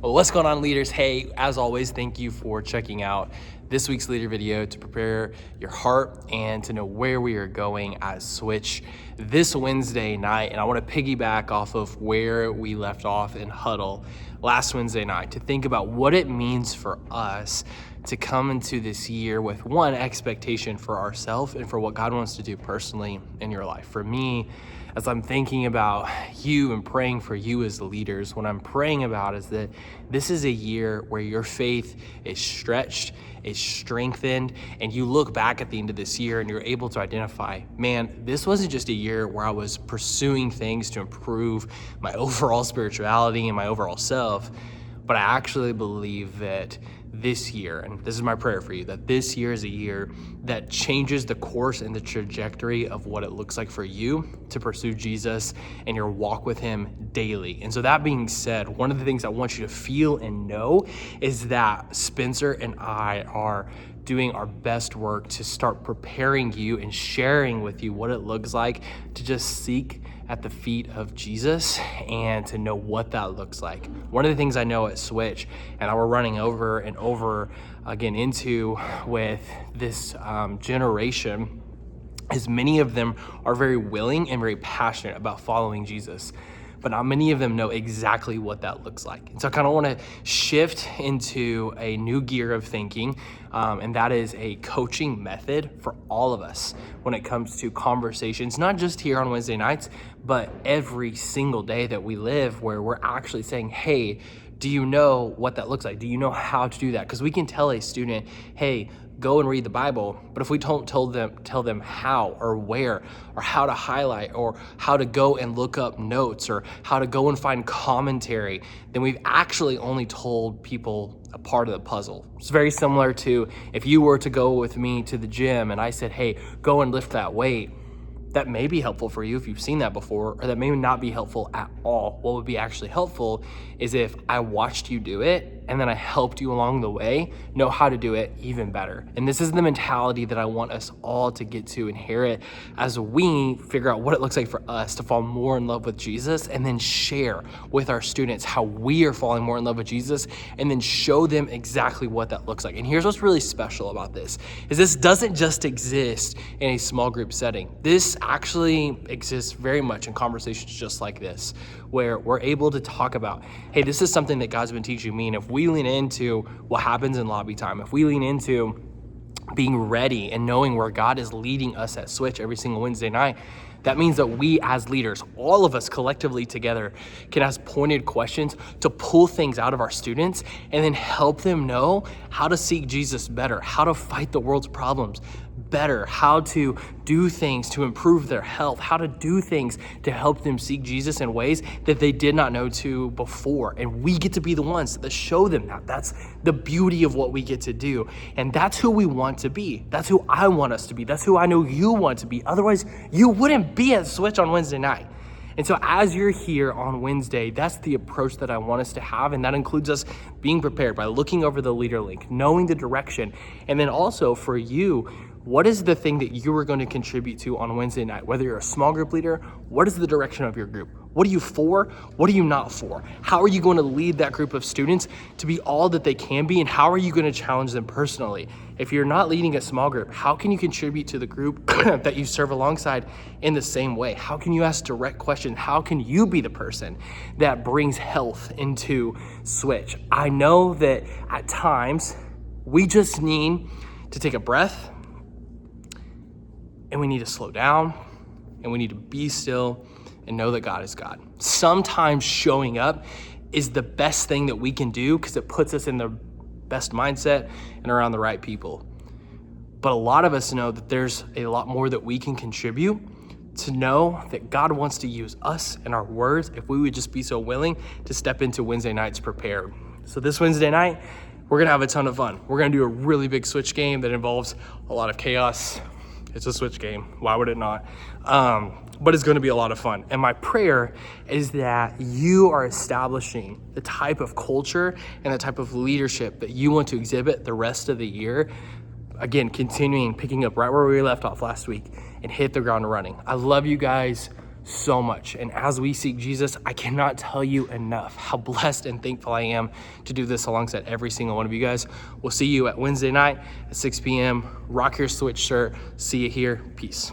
Well, what's going on, leaders? Hey, as always, thank you for checking out this week's leader video to prepare your heart and to know where we are going at Switch this Wednesday night. And I want to piggyback off of where we left off in Huddle last Wednesday night to think about what it means for us to come into this year with one expectation for ourselves and for what God wants to do personally in your life. For me, as I'm thinking about you and praying for you as leaders, what I'm praying about is that this is a year where your faith is stretched, is strengthened, and you look back at the end of this year and you're able to identify, man, this wasn't just a year where I was pursuing things to improve my overall spirituality and my overall self, but I actually believe that this year, and this is my prayer for you, that this year is a year that changes the course and the trajectory of what it looks like for you to pursue Jesus and your walk with him daily. And so that being said, one of the things I want you to feel and know is that Spencer and I are doing our best work to start preparing you and sharing with you what it looks like to just seek at the feet of Jesus and to know what that looks like. One of the things I know at Switch, and we're running over and over again into with this generation, is many of them are very willing and very passionate about following Jesus, but not many of them know exactly what that looks like. And so I kind of want to shift into a new gear of thinking, and that is a coaching method for all of us when it comes to conversations, not just here on Wednesday nights, but every single day that we live, where we're actually saying, hey, do you know what that looks like? Do you know how to do that? Because we can tell a student, hey, go and read the Bible, but if we don't tell them how or where or how to highlight or how to go and look up notes or how to go and find commentary, then we've actually only told people a part of the puzzle. It's very similar to if you were to go with me to the gym and I said, hey, go and lift that weight. That may be helpful for you if you've seen that before, or that may not be helpful at all. What would be actually helpful is if I watched you do it and then I helped you along the way know how to do it even better. And this is the mentality that I want us all to get to inherit as we figure out what it looks like for us to fall more in love with Jesus and then share with our students how we are falling more in love with Jesus and then show them exactly what that looks like. And here's what's really special about this, is this doesn't just exist in a small group setting. This actually exists very much in conversations just like this, where we're able to talk about, hey, this is something that God's been teaching me. And if we lean into what happens in lobby time, if we lean into being ready and knowing where God is leading us at Switch every single Wednesday night, that means that we as leaders, all of us collectively together, can ask pointed questions to pull things out of our students and then help them know how to seek Jesus better, how to fight the world's problems better, how to do things to improve their health, how to do things to help them seek Jesus in ways that they did not know to before. And we get to be the ones that show them that. That's the beauty of what we get to do. And that's who we want to be. That's who I want us to be. That's who I know you want to be. Otherwise, you wouldn't be at Switch on Wednesday night. And so as you're here on Wednesday, that's the approach that I want us to have. And that includes us being prepared by looking over the leader link, knowing the direction. And then also for you, what is the thing that you are going to contribute to on Wednesday night? Whether you're a small group leader, what is the direction of your group? What are you for? What are you not for? How are you going to lead that group of students to be all that they can be? And how are you going to challenge them personally? If you're not leading a small group, how can you contribute to the group that you serve alongside in the same way? How can you ask direct questions? How can you be the person that brings health into Switch? I know that at times we just need to take a breath, and we need to slow down, and we need to be still and know that God is God. Sometimes showing up is the best thing that we can do because it puts us in the best mindset and around the right people. But a lot of us know that there's a lot more that we can contribute to know that God wants to use us and our words if we would just be so willing to step into Wednesday nights prepared. So this Wednesday night, we're gonna have a ton of fun. We're gonna do a really big Switch game that involves a lot of chaos. It's a Switch game. Why would it not? But it's going to be a lot of fun. And my prayer is that you are establishing the type of culture and the type of leadership that you want to exhibit the rest of the year. Again, picking up right where we left off last week and hit the ground running. I love you guys. so much. And as we seek Jesus, I cannot tell you enough how blessed and thankful I am to do this alongside every single one of you guys. We'll see you at Wednesday night at 6 p.m. Rock your Switch shirt. See you here. Peace.